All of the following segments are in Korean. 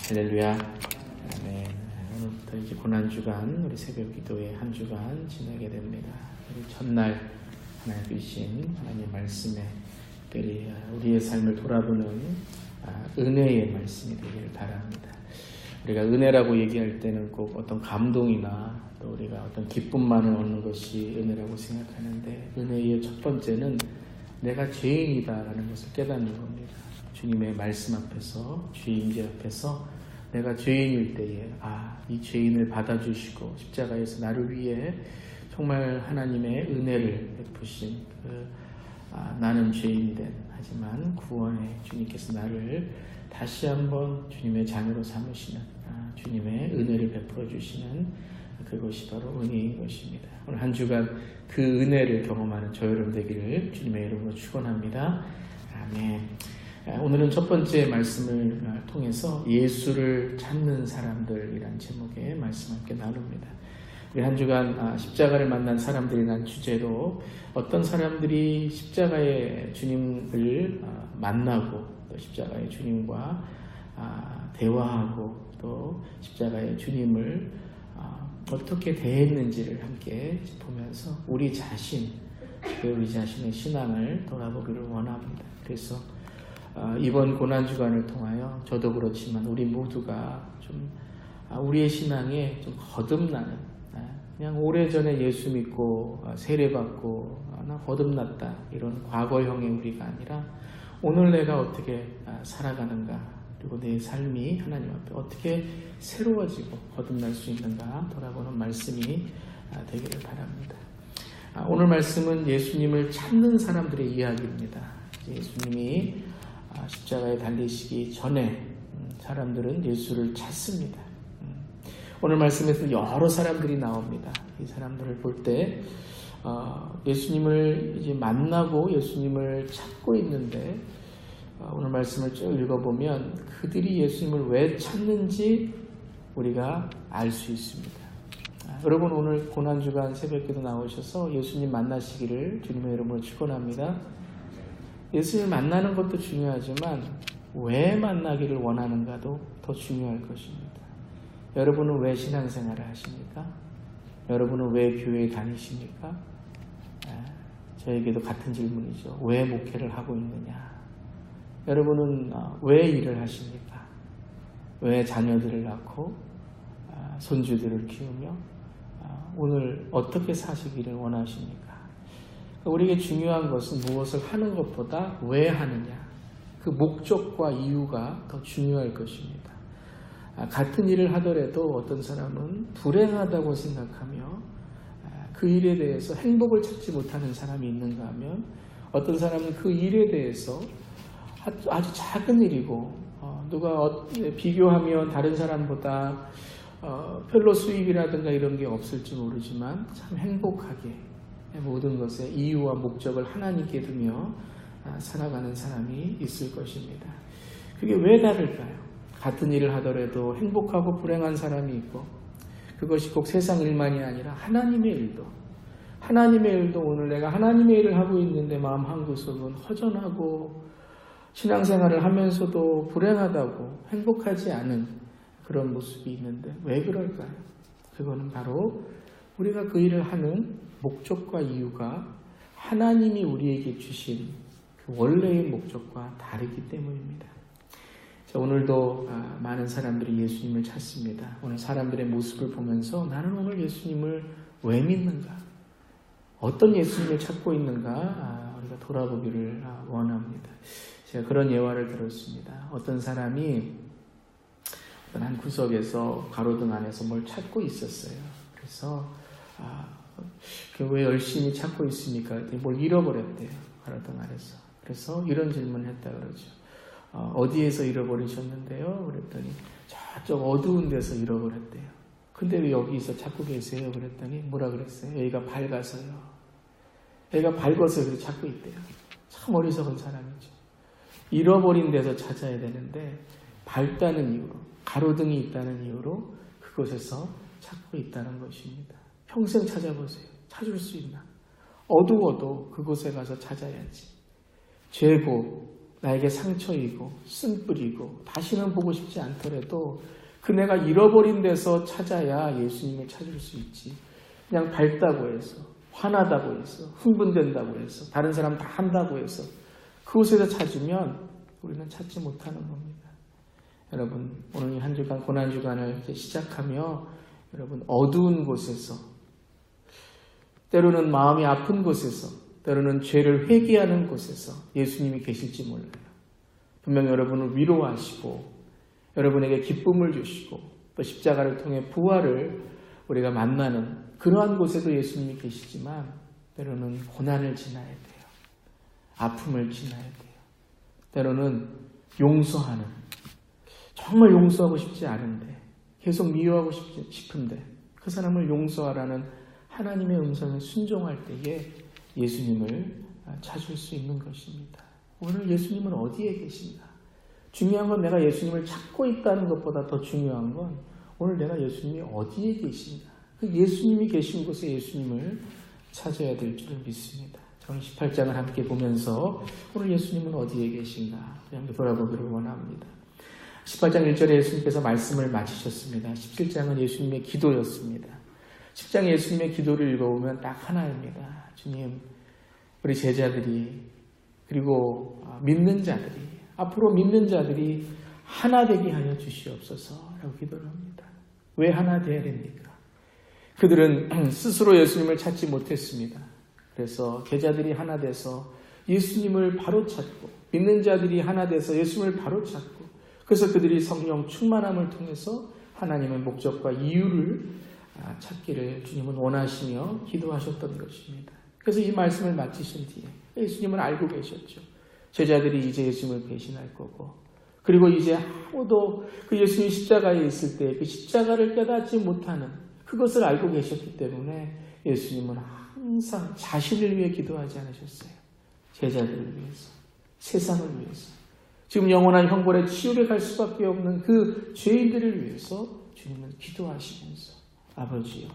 할렐루야. 아멘. 오늘부터 이제 고난주간, 우리 새벽 기도의 한 주간 지내게 됩니다. 우리 첫날 하나님 주신 하나님의 말씀에 특별히 우리의 삶을 돌아보는 은혜의 말씀이 되기를 바랍니다. 우리가 은혜라고 얘기할 때는 꼭 어떤 감동이나 또 우리가 어떤 기쁨만을 얻는 것이 은혜라고 생각하는데, 은혜의 첫 번째는 내가 죄인이다라는 것을 깨닫는 겁니다. 주님의 말씀 앞에서, 주의 임재 앞에서 내가 죄인일 때에 이 죄인을 받아주시고 십자가에서 나를 위해 정말 하나님의 은혜를 베푸신 나는 죄인된 하지만 구원의 주님께서 나를 다시 한번 주님의 자녀로 삼으시는 주님의 은혜를 베풀어 주시는 그것이 바로 은혜인 것입니다. 오늘 한 주간 그 은혜를 경험하는 저 여러분 되기를 주님의 이름으로 축원합니다. 아멘. 오늘은 첫 번째 말씀을 통해서 예수를 찾는 사람들이란 제목의 말씀 함께 나눕니다. 우리 한 주간 십자가를 만난 사람들이란 주제로 어떤 사람들이 십자가의 주님을 만나고 또 십자가의 주님과 대화하고 또 십자가의 주님을 어떻게 대했는지를 함께 보면서 우리 자신의 신앙을 돌아보기를 원합니다. 그래서 이번 고난주간을 통하여 저도 그렇지만 우리 모두가 좀 우리의 신앙에 좀 거듭나는, 그냥 오래전에 예수 믿고 세례받고 나 거듭났다 이런 과거형의 우리가 아니라 오늘 내가 어떻게 살아가는가, 그리고 내 삶이 하나님 앞에 어떻게 새로워지고 거듭날 수 있는가 돌아보는 말씀이 되기를 바랍니다. 오늘 말씀은 예수님을 찾는 사람들의 이야기입니다. 예수님이 십자가에 달리시기 전에 사람들은 예수를 찾습니다. 오늘 말씀에서 여러 사람들이 나옵니다. 이 사람들을 볼 때 예수님을 이제 만나고 예수님을 찾고 있는데, 오늘 말씀을 쭉 읽어보면 그들이 예수님을 왜 찾는지 우리가 알 수 있습니다. 여러분, 오늘 고난주간 새벽기도 나오셔서 예수님 만나시기를 주님의 이름으로 축원합니다. 예수님을 만나는 것도 중요하지만 왜 만나기를 원하는가도 더 중요할 것입니다. 여러분은 왜 신앙생활을 하십니까? 여러분은 왜 교회에 다니십니까? 저에게도 같은 질문이죠. 왜 목회를 하고 있느냐? 여러분은 왜 일을 하십니까? 왜 자녀들을 낳고 손주들을 키우며 오늘 어떻게 사시기를 원하십니까? 우리에게 중요한 것은 무엇을 하는 것보다 왜 하느냐, 그 목적과 이유가 더 중요할 것입니다. 같은 일을 하더라도 어떤 사람은 불행하다고 생각하며 그 일에 대해서 행복을 찾지 못하는 사람이 있는가 하면, 어떤 사람은 그 일에 대해서 아주 작은 일이고 누가 비교하면 다른 사람보다 별로 수입이라든가 이런 게 없을지 모르지만 참 행복하게 모든 것의 이유와 목적을 하나님께 두며 살아가는 사람이 있을 것입니다. 그게 왜 다를까요? 같은 일을 하더라도 행복하고 불행한 사람이 있고, 그것이 꼭 세상 일만이 아니라 하나님의 일도 오늘 내가 하나님의 일을 하고 있는데 마음 한구석은 허전하고 신앙생활을 하면서도 불행하다고 행복하지 않은 그런 모습이 있는데 왜 그럴까요? 그거는 바로 우리가 그 일을 하는 목적과 이유가 하나님이 우리에게 주신 그 원래의 목적과 다르기 때문입니다. 자, 오늘도 많은 사람들이 예수님을 찾습니다. 오늘 사람들의 모습을 보면서 나는 오늘 예수님을 왜 믿는가? 어떤 예수님을 찾고 있는가? 우리가 돌아보기를 원합니다. 제가 그런 예화를 들었습니다. 어떤 사람이 한 구석에서 가로등 안에서 뭘 찾고 있었어요. 그래서 왜 열심히 찾고 있습니까? 뭘 잃어버렸대요. 가로등 아래서. 그래서 이런 질문을 했다 그러죠. 어디에서 잃어버리셨는데요? 그랬더니 저쪽 어두운 데서 잃어버렸대요. 근데 왜 여기서 찾고 계세요? 그랬더니 뭐라 그랬어요? 여기가 밝아서요. 여기가 밝아서 그래서 찾고 있대요. 참 어리석은 사람이죠. 잃어버린 데서 찾아야 되는데 밝다는 이유로, 가로등이 있다는 이유로 그곳에서 찾고 있다는 것입니다. 평생 찾아보세요. 찾을 수 있나? 어두워도 그곳에 가서 찾아야지. 죄고 나에게 상처이고 쓴뿌리고 다시는 보고 싶지 않더라도 그 내가 잃어버린 데서 찾아야 예수님을 찾을 수 있지. 그냥 밝다고 해서, 화나다고 해서, 흥분된다고 해서, 다른 사람 다 한다고 해서 그곳에서 찾으면 우리는 찾지 못하는 겁니다. 여러분, 오늘 이 한 주간 고난주간을 시작하며 여러분 어두운 곳에서, 때로는 마음이 아픈 곳에서, 때로는 죄를 회개하는 곳에서 예수님이 계실지 몰라요. 분명 여러분을 위로하시고 여러분에게 기쁨을 주시고 또 십자가를 통해 부활을 우리가 만나는 그러한 곳에도 예수님이 계시지만 때로는 고난을 지나야 돼요. 아픔을 지나야 돼요. 때로는 용서하는, 정말 용서하고 싶지 않은데 계속 미워하고 싶은데 그 사람을 용서하라는 하나님의 음성에 순종할 때에 예수님을 찾을 수 있는 것입니다. 오늘 예수님은 어디에 계신가? 중요한 건 내가 예수님을 찾고 있다는 것보다 더 중요한 건 오늘 내가 예수님이 어디에 계신가? 그 예수님이 계신 곳에 예수님을 찾아야 될 줄을 믿습니다. 저는 18장을 함께 보면서 오늘 예수님은 어디에 계신가? 그냥 돌아보기를 원합니다. 18장 1절에 예수님께서 말씀을 마치셨습니다. 17장은 예수님의 기도였습니다. 10장 예수님의 기도를 읽어보면 딱 하나입니다. 주님, 우리 제자들이 그리고 믿는 자들이 앞으로 믿는 자들이 하나 되게 하여 주시옵소서라고 기도를 합니다. 왜 하나 되어야 됩니까? 그들은 스스로 예수님을 찾지 못했습니다. 그래서 제자들이 하나 돼서 예수님을 바로 찾고 믿는 자들이 하나 돼서 예수님을 바로 찾고 그래서 그들이 성령 충만함을 통해서 하나님의 목적과 이유를 찾기를 주님은 원하시며 기도하셨던 것입니다. 그래서 이 말씀을 마치신 뒤에 예수님은 알고 계셨죠. 제자들이 이제 예수님을 배신할 거고 그리고 이제 아무도 그 예수님 십자가에 있을 때 그 십자가를 깨닫지 못하는 그것을 알고 계셨기 때문에 예수님은 항상 자신을 위해 기도하지 않으셨어요. 제자들을 위해서, 세상을 위해서, 지금 영원한 형벌의 치욕에 갈 수밖에 없는 그 죄인들을 위해서 주님은 기도하시면서 아버지여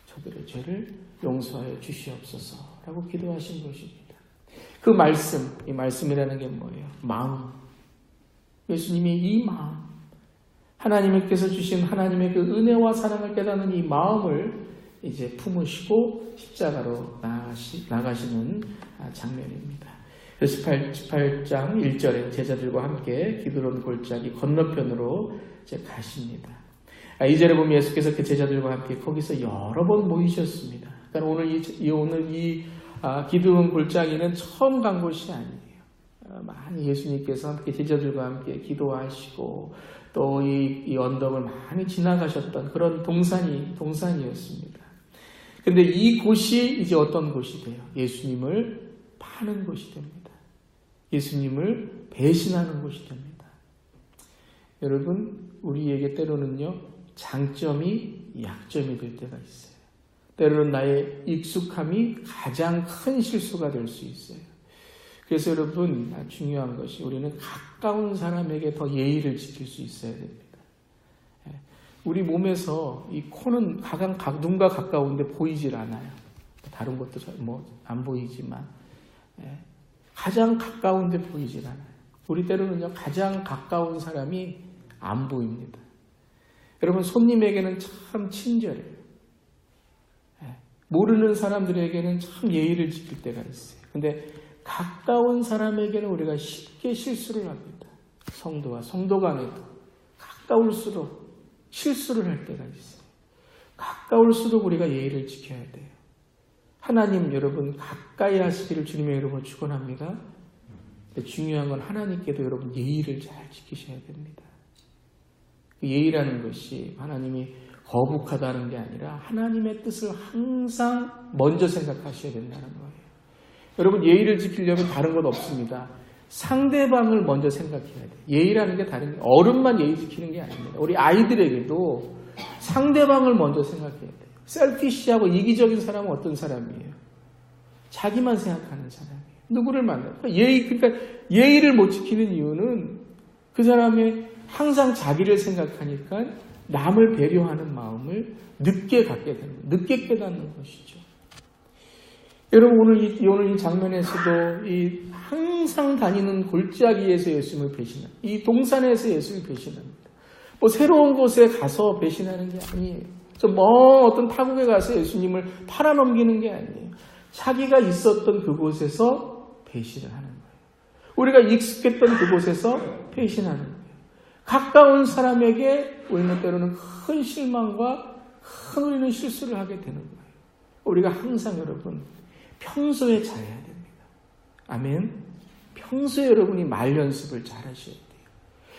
저들의 죄를 용서하여 주시옵소서라고 기도하신 것입니다. 그 말씀, 이 말씀이라는 게 뭐예요? 마음. 예수님이 이 마음, 하나님께서 주신 하나님의 그 은혜와 사랑을 깨닫는 이 마음을 이제 품으시고 십자가로 나가시는 장면입니다. 18장 1절에 제자들과 함께 기드론 골짜기 건너편으로 이제 가십니다. 2절에 보면 예수께서 그 제자들과 함께 거기서 여러 번 모이셨습니다. 그러니까 오늘 이 기드론 골짜기는 처음 간 곳이 아니에요. 많이 예수님께서 함께 제자들과 함께 기도하시고 또 이 언덕을 많이 지나가셨던 그런 동산이었습니다. 근데 이 곳이 이제 어떤 곳이 돼요? 예수님을 파는 곳이 됩니다. 예수님을 배신하는 곳이 됩니다. 여러분, 우리에게 때로는요, 장점이 약점이 될 때가 있어요. 때로는 나의 익숙함이 가장 큰 실수가 될 수 있어요. 그래서 여러분, 중요한 것이 우리는 가까운 사람에게 더 예의를 지킬 수 있어야 됩니다. 우리 몸에서 이 코는 눈과 가까운데 보이질 않아요. 다른 것도 안 보이지만 가장 가까운데 보이질 않아요. 우리 때로는요, 가장 가까운 사람이 안 보입니다. 여러분, 손님에게는 참 친절해요. 모르는 사람들에게는 참 예의를 지킬 때가 있어요. 근데 가까운 사람에게는 우리가 쉽게 실수를 합니다. 성도와 성도 간에도 가까울수록 실수를 할 때가 있어요. 가까울수록 우리가 예의를 지켜야 돼요. 하나님 여러분 가까이 하시기를 주님의 이름으로 축원합니다. 근데 중요한 건 하나님께도 여러분 예의를 잘 지키셔야 됩니다. 예의라는 것이 하나님이 거북하다는 게 아니라 하나님의 뜻을 항상 먼저 생각하셔야 된다는 거예요. 여러분 예의를 지키려면 다른 건 없습니다. 상대방을 먼저 생각해야 돼요. 예의라는 게 다른 게 어른만 예의 지키는 게 아닙니다. 우리 아이들에게도 상대방을 먼저 생각해야 돼요. 셀피시하고 이기적인 사람은 어떤 사람이에요? 자기만 생각하는 사람이에요. 누구를 만나요? 그러니까 예의를 못 지키는 이유는 그 사람이 항상 자기를 생각하니까 남을 배려하는 마음을 늦게 갖게 되는, 늦게 깨닫는 것이죠. 여러분 오늘 이 장면에서도 이 항상 다니는 골짜기에서 예수님을 배신하는, 이 동산에서 예수님을 배신합니다. 뭐 새로운 곳에 가서 배신하는 게 아니에요. 저 먼 어떤 타국에 가서 예수님을 팔아넘기는 게 아니에요. 자기가 있었던 그곳에서 배신을 하는 거예요. 우리가 익숙했던 그곳에서 배신하는 거예요. 가까운 사람에게 우리는 때로는 큰 실망과 큰 우리는 실수를 하게 되는 거예요. 우리가 항상 여러분 평소에 잘해야 됩니다. 아멘. 평소에 여러분이 말 연습을 잘 하셔야 돼요.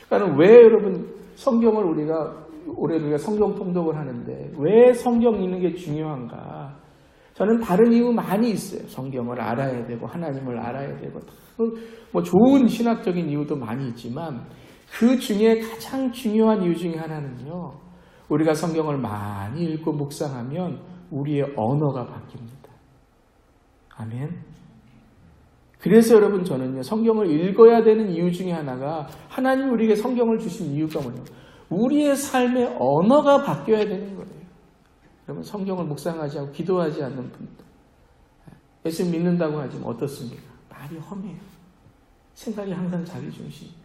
그러니까 왜 여러분 성경을 우리가 성경 통독을 하는데 왜 성경 읽는 게 중요한가? 저는 다른 이유 많이 있어요. 성경을 알아야 되고 하나님을 알아야 되고 뭐 좋은 신학적인 이유도 많이 있지만 그 중에 가장 중요한 이유 중에 하나는요. 우리가 성경을 많이 읽고 묵상하면 우리의 언어가 바뀝니다. 아멘. 그래서 여러분 저는요. 성경을 읽어야 되는 이유 중에 하나가 하나님 우리에게 성경을 주신 이유가 뭐냐면 우리의 삶의 언어가 바뀌어야 되는 거예요. 여러분 성경을 묵상하지 않고 기도하지 않는 분들 예수님 믿는다고 하지만 어떻습니까? 말이 험해요. 생각이 항상 자기 중심입니다.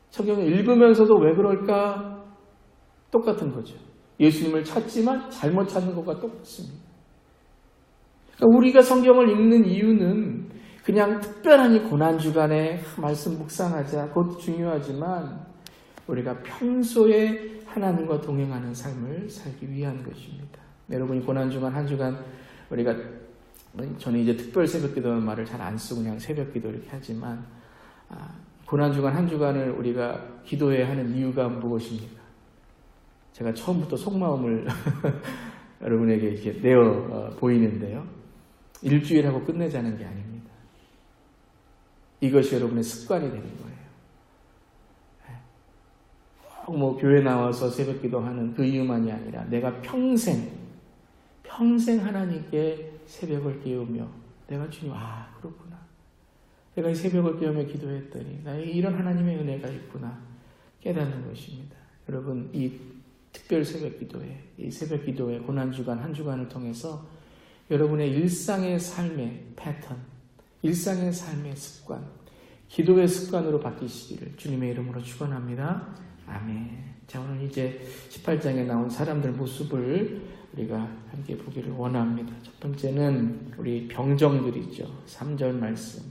성경을 읽으면서도 왜 그럴까? 똑같은 거죠. 예수님을 찾지만 잘못 찾는 것과 똑같습니다. 그러니까 우리가 성경을 읽는 이유는 그냥 특별한 고난주간에 말씀 묵상하자 그것도 중요하지만 우리가 평소에 하나님과 동행하는 삶을 살기 위한 것입니다. 여러분이 고난주간 한 주간 우리가 저는 이제 특별 새벽기도라는 말을 잘 안 쓰고 그냥 새벽기도 이렇게 하지만 고난주간 한 주간을 우리가 기도해야 하는 이유가 무엇입니까? 제가 처음부터 속마음을 여러분에게 이렇게 내어 보이는데요. 일주일하고 끝내자는 게 아닙니다. 이것이 여러분의 습관이 되는 거예요. 뭐 교회 나와서 새벽기도 하는 그 이유만이 아니라 내가 평생 하나님께 새벽을 깨우며 내가 주님 그렇구나. 내가 이 새벽을 깨우며 기도했더니 나에게 이런 하나님의 은혜가 있구나 깨닫는 것입니다. 여러분 이 특별 새벽기도회, 이 새벽기도회 고난주간 한 주간을 통해서 여러분의 일상의 삶의 패턴, 일상의 삶의 습관, 기도의 습관으로 바뀌시기를 주님의 이름으로 축원합니다. 아멘. 자, 오늘 이제 18장에 나온 사람들 모습을 우리가 함께 보기를 원합니다. 첫 번째는 우리 병정들이죠. 3절 말씀.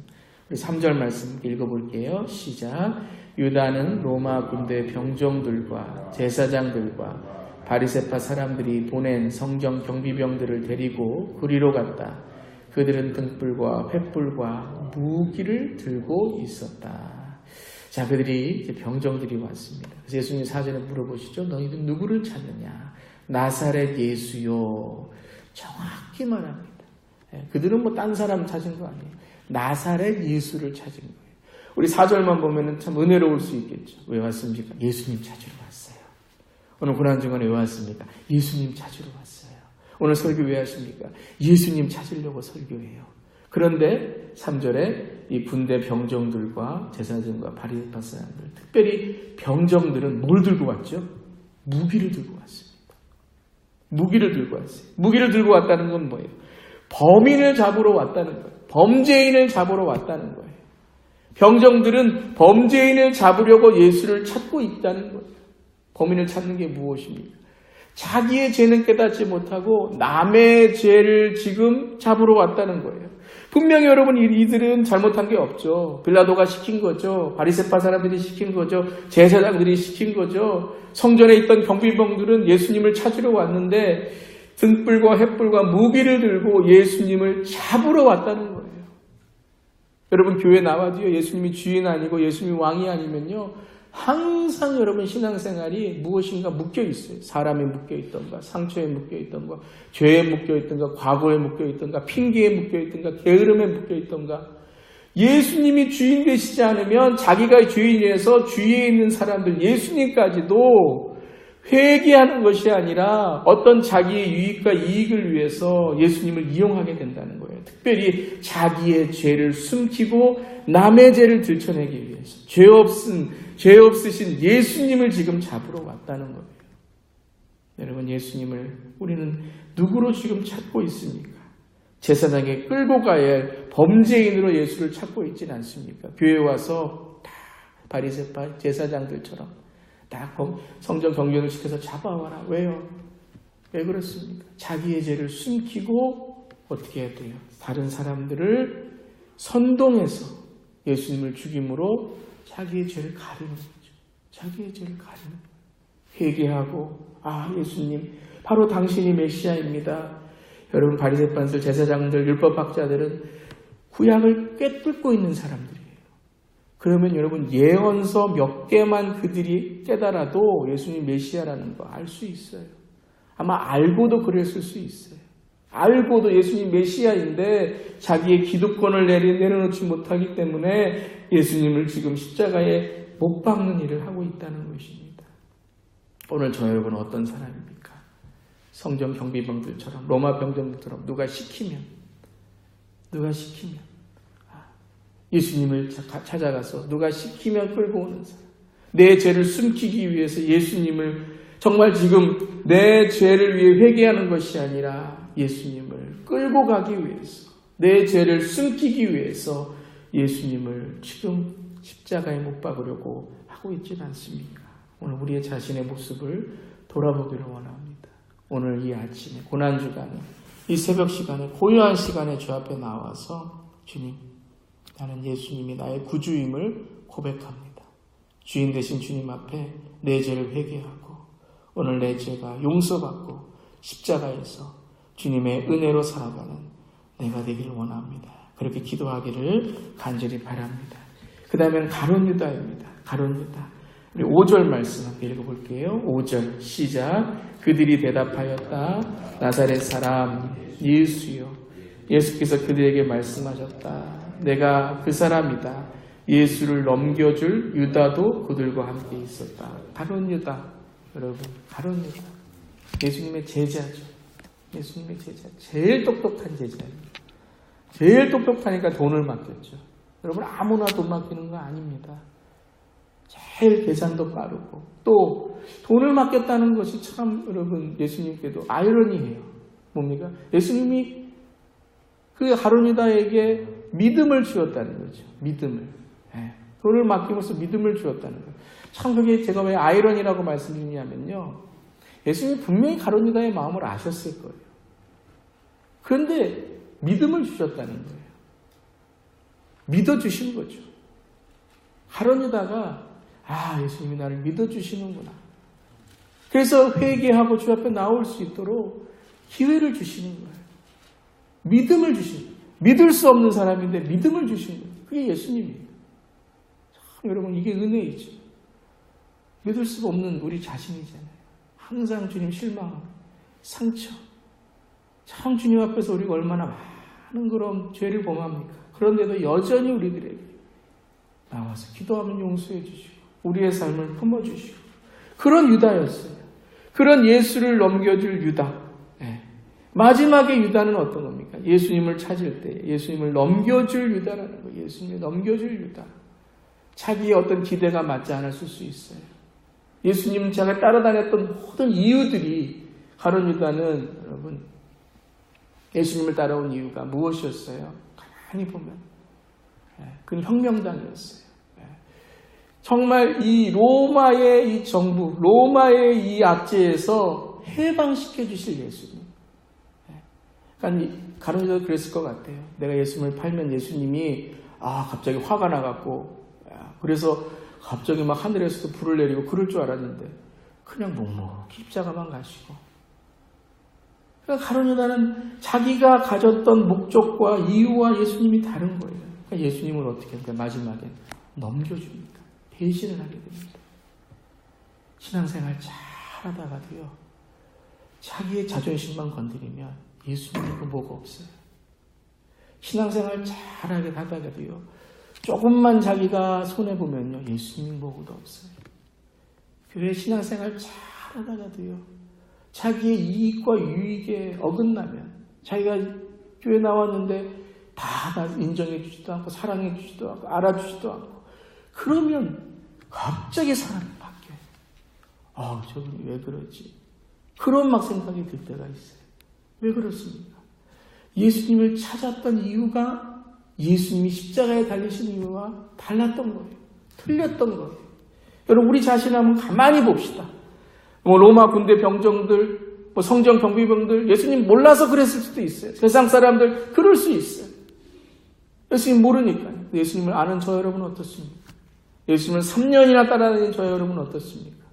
우리 3절 말씀 읽어볼게요. 시작. 유다는 로마 군대 병정들과 제사장들과 바리새파 사람들이 보낸 성경 경비병들을 데리고 그리로 갔다. 그들은 등불과 횃불과 무기를 들고 있었다. 자, 그들이 이제 병정들이 왔습니다. 그래서 예수님 사전에 물어보시죠. 너희들 누구를 찾느냐? 나사렛 예수요. 정확히 말합니다. 그들은 뭐 딴 사람 찾은 거 아니에요. 나사렛 예수를 찾은 거예요. 우리 4절만 보면은 참 은혜로울 수 있겠죠. 왜 왔습니까? 예수님 찾으러 왔어요. 오늘 고난주간에 왜 왔습니까? 예수님 찾으러 왔어요. 오늘 설교 왜 하십니까? 예수님 찾으려고 설교해요. 그런데 3절에 이 군대 병정들과 제사장과 바리새파 사람들, 특별히 병정들은 뭘 들고 왔죠? 무기를 들고 왔습니다. 무기를 들고 왔어요. 무기를 들고 왔다는 건 뭐예요? 범인을 잡으러 왔다는 거예요. 범죄인을 잡으러 왔다는 거예요. 병정들은 범죄인을 잡으려고 예수를 찾고 있다는 거예요. 범인을 찾는 게 무엇입니까? 자기의 죄는 깨닫지 못하고 남의 죄를 지금 잡으러 왔다는 거예요. 분명히 여러분 이들은 잘못한 게 없죠. 빌라도가 시킨 거죠. 바리새파 사람들이 시킨 거죠. 제사장들이 시킨 거죠. 성전에 있던 경비병들은 예수님을 찾으러 왔는데 등불과 횃불과 무기를 들고 예수님을 잡으러 왔다는 거예요. 여러분 교회 나와도요. 예수님이 주인 아니고 예수님이 왕이 아니면요. 항상 여러분 신앙생활이 무엇인가 묶여있어요. 사람에 묶여있던가, 상처에 묶여있던가, 죄에 묶여있던가, 과거에 묶여있던가, 핑계에 묶여있던가, 게으름에 묶여있던가. 예수님이 주인 되시지 않으면 자기가 주인에서 주위에 있는 사람들, 예수님까지도 회개하는 것이 아니라 어떤 자기의 유익과 이익을 위해서 예수님을 이용하게 된다는 거예요. 특별히 자기의 죄를 숨기고 남의 죄를 들춰내기 위해서 죄 없으신 예수님을 지금 잡으러 왔다는 거예요. 여러분 예수님을 우리는 누구로 지금 찾고 있습니까? 제사장에 끌고 가야 할 범죄인으로 예수를 찾고 있지는 않습니까? 교회에 와서 다 바리새파 제사장들처럼 다 성전 경륜을 시켜서 잡아와라. 왜요? 왜 그렇습니까? 자기의 죄를 숨기고 어떻게 해야 돼요? 다른 사람들을 선동해서 예수님을 죽임으로 자기의 죄를 가리는 거죠. 자기의 죄를 가리는 거예요. 회개하고 예수님 바로 당신이 메시아입니다. 여러분 바리새파들, 제사장들, 율법학자들은 구약을 꿰뚫고 있는 사람들이에요. 그러면 여러분 예언서 몇 개만 그들이 깨달아도 예수님 메시아라는 거 알 수 있어요. 아마 알고도 그랬을 수 있어요. 알고도 예수님 메시아인데 자기의 기득권을 내려놓지 못하기 때문에 예수님을 지금 십자가에 못 박는 일을 하고 있다는 것입니다. 오늘 저 여러분 어떤 사람입니까? 성전 경비병들처럼 로마 병정들처럼 누가 시키면 예수님을 찾아가서 누가 시키면 끌고 오는 사람, 내 죄를 숨기기 위해서 예수님을 정말 지금 내 죄를 위해 회개하는 것이 아니라 예수님을 끌고 가기 위해서 내 죄를 숨기기 위해서 예수님을 지금 십자가에 못 박으려고 하고 있지는 않습니까? 오늘 우리의 자신의 모습을 돌아보기를 원합니다. 오늘 이 아침에 고난주간에 이 새벽 시간에 고요한 시간에 주 앞에 나와서 주님, 나는 예수님이 나의 구주임을 고백합니다. 주인 되신 주님 앞에 내 죄를 회개하고 오늘 내 죄가 용서받고 십자가에서 주님의 은혜로 살아가는 내가 되기를 원합니다. 그렇게 기도하기를 간절히 바랍니다. 그 다음에는 가룟 유다입니다. 가룟 유다. 우리 5절 말씀 함께 읽어볼게요. 5절 시작. 그들이 대답하였다. 나사렛 사람 예수여. 예수께서 그들에게 말씀하셨다. 내가 그 사람이다. 예수를 넘겨줄 유다도 그들과 함께 있었다. 가룟 유다. 여러분, 가룟 유다. 예수님의 제자죠. 예수님의 제자. 제일 똑똑한 제자입니다. 제일 똑똑하니까 돈을 맡겼죠. 여러분, 아무나 돈 맡기는 거 아닙니다. 제일 계산도 빠르고 또 돈을 맡겼다는 것이 참 여러분 예수님께도 아이러니해요. 뭡니까? 예수님이 그 가룟 유다에게 믿음을 주었다는 거죠. 믿음을. 돈을 맡기면서 믿음을 주었다는 거예요. 참 그게 제가 왜 아이러니라고 말씀드리냐면요. 예수님이 분명히 가룟 유다의 마음을 아셨을 거예요. 그런데 믿음을 주셨다는 거예요. 믿어주신 거죠. 가룟 유다가 예수님이 나를 믿어주시는구나. 그래서 회개하고 주 앞에 나올 수 있도록 기회를 주시는 거예요. 믿음을 주시는 거예요. 믿을 수 없는 사람인데 믿음을 주시는 거예요. 그게 예수님이에요. 참 여러분 이게 은혜이죠. 믿을 수가 없는 우리 자신이잖아요. 항상 주님 실망하고 상처. 참 주님 앞에서 우리가 얼마나 많은 그런 죄를 범합니까? 그런데도 여전히 우리들에게 나와서 기도하면 용서해 주시고 우리의 삶을 품어주시고 그런 유다였어요. 그런 예수를 넘겨줄 유다. 마지막에 유다는 어떤 겁니까? 예수님을 찾을 때 예수님을 넘겨줄 유다라는 거예요. 예수님을 넘겨줄 유다. 자기의 어떤 기대가 맞지 않았을 수 있어요. 예수님 제가 따라다녔던 모든 이유들이 가룟 유다는 여러분 예수님을 따라온 이유가 무엇이었어요? 가만히 보면 그건 혁명당이었어요. 정말 이 로마의 이 정부, 로마의 이 압제에서 해방시켜 주실 예수님. 그러니까 가룟 유다도 그랬을 것 같아요. 내가 예수님을 팔면 예수님이 갑자기 화가 나갖고 그래서 갑자기 막 하늘에서도 불을 내리고 그럴 줄 알았는데 그냥 묵묵히 십자가만 가시고 그러니까 가룟 유다는 자기가 가졌던 목적과 이유와 예수님이 다른 거예요. 그러니까 예수님을 어떻게 합니까? 마지막에 넘겨줍니까? 배신을 하게 됩니다. 신앙생활 잘 하다가도요. 자기의 자존심만 건드리면 예수님이고 뭐가 없어요. 신앙생활 잘하게 하다가도요. 조금만 자기가 손해보면요. 예수님 뭐고도 없어요. 교회 신앙생활 잘 하다가도요. 자기의 이익과 유익에 어긋나면 자기가 교회 나왔는데 다 인정해 주지도 않고 사랑해 주지도 않고 알아주지도 않고 그러면 갑자기 사람이 바뀌어요. 저분이 왜 그러지? 그런 막 생각이 들 때가 있어요. 왜 그렇습니까? 예수님을 찾았던 이유가 예수님이 십자가에 달리신 이유와 달랐던 거예요. 틀렸던 거예요. 여러분, 우리 자신을 한번 가만히 봅시다. 로마 군대 병정들, 성전 경비병들, 예수님 몰라서 그랬을 수도 있어요. 세상 사람들 그럴 수 있어요. 예수님 모르니까요. 예수님을 아는 저 여러분은 어떻습니까? 예수님을 3년이나 따라다닌 저 여러분은 어떻습니까?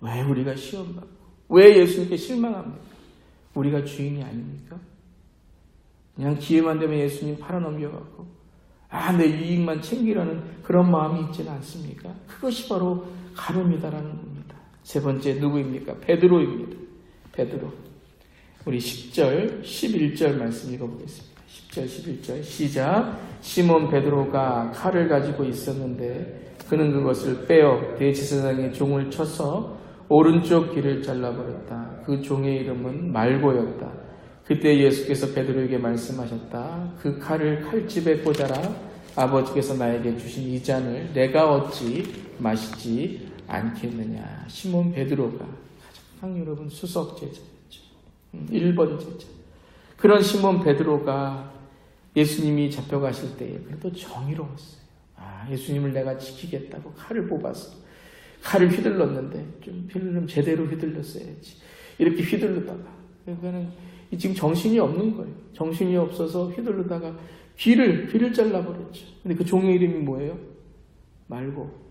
왜 우리가 시험받고, 왜 예수님께 실망합니까? 우리가 주인이 아닙니까? 그냥 기회만 되면 예수님 팔아넘겨갖고 내 이익만 챙기라는 그런 마음이 있지는 않습니까? 그것이 바로 가룟이다라는 겁니다. 세 번째 누구입니까? 베드로입니다. 베드로. 우리 10절, 11절 말씀 읽어보겠습니다. 10절, 11절 시작. 시몬 베드로가 칼을 가지고 있었는데 그는 그것을 빼어 대제사장의 종을 쳐서 오른쪽 귀를 잘라버렸다. 그 종의 이름은 말고였다. 그때 예수께서 베드로에게 말씀하셨다. 그 칼을 칼집에 꽂아라. 아버지께서 나에게 주신 이 잔을 내가 어찌 마시지 않겠느냐. 시몬 베드로가 가장 여러분 수석 제자였죠. 1번 제자. 그런 시몬 베드로가 예수님이 잡혀가실 때에 그래도 정의로웠어요. 예수님을 내가 지키겠다고 칼을 뽑아서 칼을 휘둘렀는데 좀 휘둘르면 제대로 휘둘렀어야지. 이렇게 휘둘르다가 그러니까는 지금 정신이 없는 거예요. 정신이 없어서 휘둘르다가 귀를 잘라버렸죠. 근데 그 종의 이름이 뭐예요? 말고.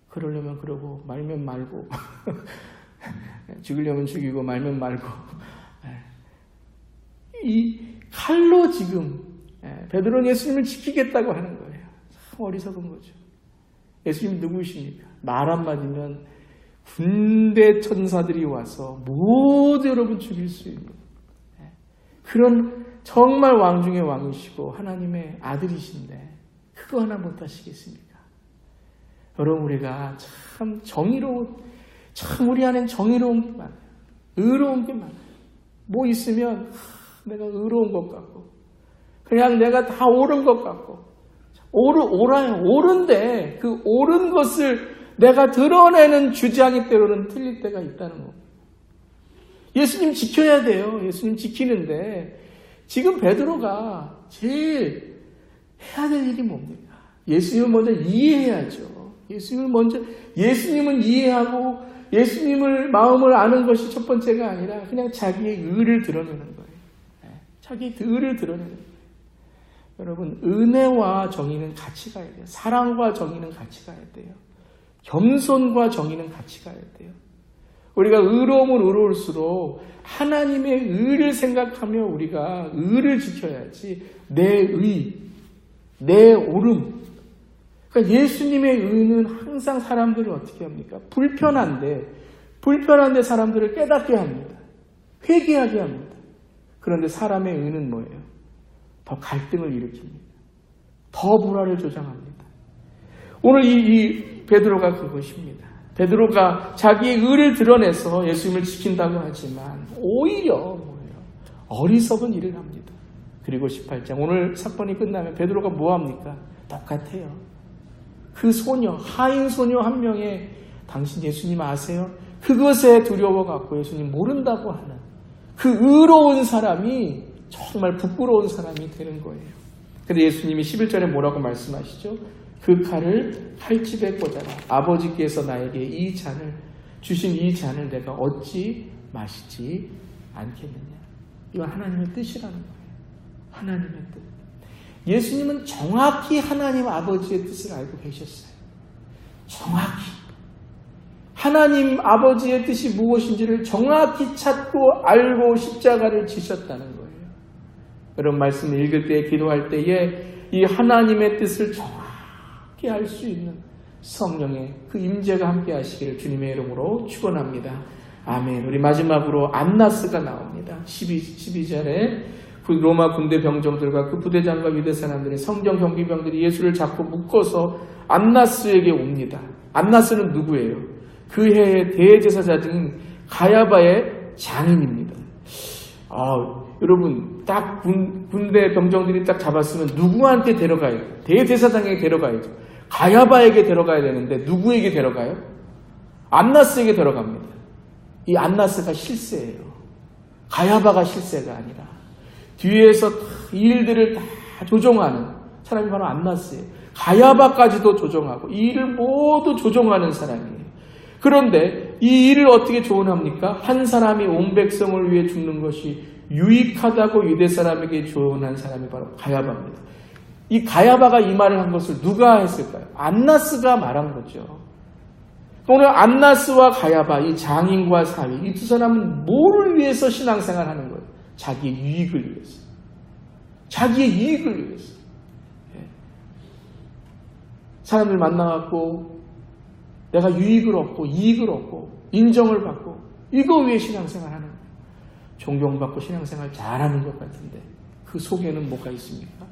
그러려면 그러고 말면 말고 죽이려면 죽이고 말면 말고. 이 칼로 지금 베드로는 예수님을 지키겠다고 하는 거예요. 참 어리석은 거죠. 예수님 누구십니까? 말 한마디면 군대 천사들이 와서 모두 여러분 죽일 수 있는 그런 정말 왕 중의 왕이시고 하나님의 아들이신데 그거 하나 못하시겠습니까? 여러분, 우리가 참 참 우리 안엔 정의로운 게 많아요. 의로운 게 많아요. 뭐 있으면 내가 의로운 것 같고 그냥 내가 다 옳은 것 같고 옳아요. 옳은데 그 옳은 것을 내가 드러내는 주장이 때로는 틀릴 때가 있다는 겁니다. 예수님 지켜야 돼요. 예수님 지키는데 지금 베드로가 제일 해야 될 일이 뭡니까? 예수님을 먼저 이해해야죠. 예수님은 이해하고 예수님을 마음을 아는 것이 첫 번째가 아니라 그냥 자기의 의를 드러내는 거예요. 자기의 의를 드러내는 거예요. 여러분, 은혜와 정의는 같이 가야 돼요. 사랑과 정의는 같이 가야 돼요. 겸손과 정의는 같이 가야 돼요. 우리가 의로움은 의로울수록 하나님의 의를 생각하며 우리가 의를 지켜야지 내 의, 내 옳음. 그러니까 예수님의 의는 항상 사람들을 어떻게 합니까? 불편한데 사람들을 깨닫게 합니다. 회개하게 합니다. 그런데 사람의 의는 뭐예요? 더 갈등을 일으킵니다. 더 불화를 조장합니다. 오늘 이 베드로가 그것입니다. 베드로가 자기의 의를 드러내서 예수님을 지킨다고 하지만 오히려 뭐예요? 어리석은 일을 합니다. 그리고 18장 오늘 사건이 끝나면 베드로가 뭐합니까? 똑같아요. 그 소녀, 하인 소녀 한 명의 당신 예수님 아세요? 그것에 두려워갖고 예수님 모른다고 하는 그 의로운 사람이 정말 부끄러운 사람이 되는 거예요. 근데 예수님이 11절에 뭐라고 말씀하시죠? 그 칼을 칼집에 꽂아라. 아버지께서 나에게 주신 이 잔을 내가 어찌 마시지 않겠느냐. 이건 하나님의 뜻이라는 거예요. 하나님의 뜻. 예수님은 정확히 하나님 아버지의 뜻을 알고 계셨어요. 정확히. 하나님 아버지의 뜻이 무엇인지를 정확히 찾고 알고 십자가를 지셨다는 거예요. 여러분, 말씀을 읽을 때, 기도할 때에 이 하나님의 뜻을 정확히 알 수 있는 성령의 그 임재가 함께 하시기를 주님의 이름으로 축원합니다. 아멘. 우리 마지막으로 안나스가 나옵니다. 12절에 그 로마 군대 병정들과 그 부대장과 유대 사람들이 성전 경비병들이 예수를 잡고 묶어서 안나스에게 옵니다. 안나스는 누구예요? 그 해의 대제사장인 가야바의 장인입니다. 여러분, 딱 군대 병정들이 딱 잡았으면 누구한테 데려가야 돼요? 대제사장에게 데려가야죠. 가야바에게 데려가야 되는데 누구에게 데려가요? 안나스에게 데려갑니다. 이 안나스가 실세예요. 가야바가 실세가 아니라 뒤에서 이 일들을 다 조종하는 사람이 바로 안나스예요. 가야바까지도 조종하고 이 일을 모두 조종하는 사람이에요. 그런데 이 일을 어떻게 조언합니까? 한 사람이 온 백성을 위해 죽는 것이 유익하다고 유대 사람에게 조언한 사람이 바로 가야바입니다. 이 가야바가 이 말을 한 것을 누가 했을까요? 안나스가 말한 거죠. 오늘 안나스와 가야바, 이 장인과 사위, 이 두 사람은 뭐를 위해서 신앙생활 하는 거예요? 자기의 유익을 위해서. 자기의 이익을 위해서. 사람들 만나갖고 내가 유익을 얻고 이익을 얻고 인정을 받고 이거 위해 신앙생활 하는 거예요. 존경받고 신앙생활 잘하는 것 같은데 그 속에는 뭐가 있습니까?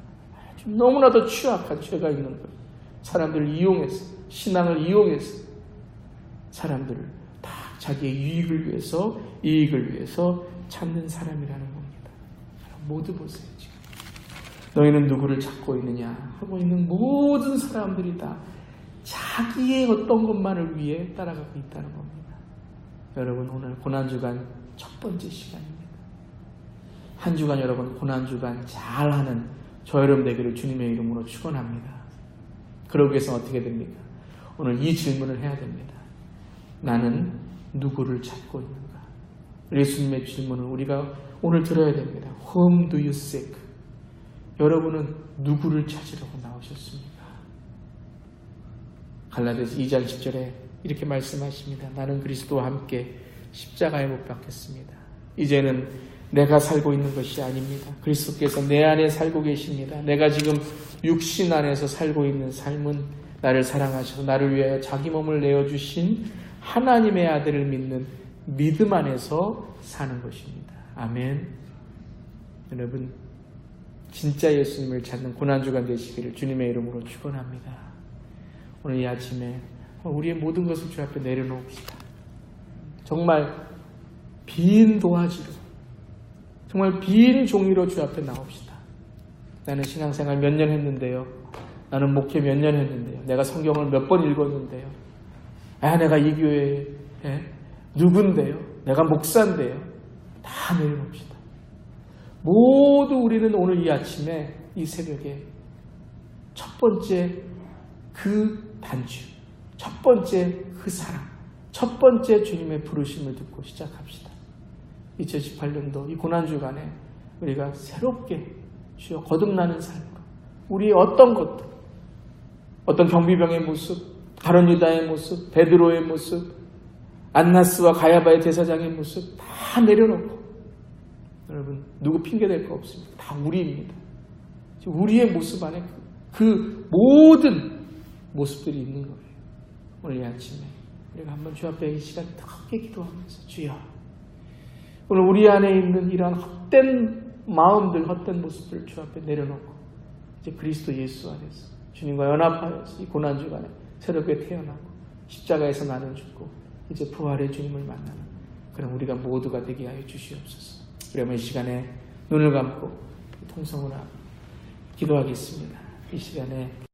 아주 너무나도 취약한 죄가 있는 거예요. 사람들을 이용해서 신앙을 이용해서 사람들을 다 자기의 유익을 위해서 이익을 위해서 찾는 사람이라는 겁니다. 모두 보세요. 지금 너희는 누구를 찾고 있느냐 하고 있는 모든 사람들이 다 자기의 어떤 것만을 위해 따라가고 있다는 겁니다. 여러분 오늘 고난주간 첫 번째 시간입니다. 한 주간 여러분 고난주간 잘하는 저 여러분 되기를 주님의 이름으로 축원합니다. 그러기 위해서 어떻게 됩니까? 오늘 이 질문을 해야 됩니다. 나는 누구를 찾고 있는가? 예수님의 질문을 우리가 오늘 들어야 됩니다. Whom do you seek? 여러분은 누구를 찾으려고 나오셨습니까? 갈라디아서 2장 10절에 이렇게 말씀하십니다. 나는 그리스도와 함께 십자가에 못 박혔습니다. 이제는 내가 살고 있는 것이 아닙니다. 그리스도께서 내 안에 살고 계십니다. 내가 지금 육신 안에서 살고 있는 삶은 나를 사랑하셔서 나를 위하여 자기 몸을 내어주신 하나님의 아들을 믿는 믿음 안에서 사는 것입니다. 아멘. 여러분 진짜 예수님을 찾는 고난주간 되시기를 주님의 이름으로 축원합니다. 오늘 이 아침에 우리의 모든 것을 주 앞에 내려놓읍시다. 정말 빈 도화지로 정말 빈 종이로 주 앞에 나옵시다. 나는 신앙생활 몇 년 했는데요. 나는 목회 몇 년 했는데요. 내가 성경을 몇 번 읽었는데요. 내가 이 교회에 누군데요. 내가 목사인데요. 다 내려놓읍시다. 모두 우리는 오늘 이 아침에 이 새벽에 첫 번째 그 단추, 첫 번째 그 사랑, 첫 번째 주님의 부르심을 듣고 시작합시다. 2018년도 이 고난주간에 우리가 새롭게 주여 거듭나는 삶으로 우리의 어떤 것들, 어떤 경비병의 모습, 가룟 유다의 모습, 베드로의 모습, 안나스와 가야바의 대사장의 모습 다 내려놓고 여러분 누구 핑계댈 거 없습니다. 다 우리입니다. 우리의 모습 안에 그 모든 모습들이 있는 거예요. 오늘 이 아침에 우리가 한번 주 앞에 이 시간 크게 기도하면서 주여 오늘 우리 안에 있는 이러한 헛된 마음들, 헛된 모습들을 주 앞에 내려놓고 이제 그리스도 예수 안에서 주님과 연합하여서 이 고난주간에 새롭게 태어나고 십자가에서 나는 죽고 이제 부활의 주님을 만나는 그런 우리가 모두가 되게 하여 주시옵소서. 그러면 이 시간에 눈을 감고 통성을 하고 기도하겠습니다. 이 시간에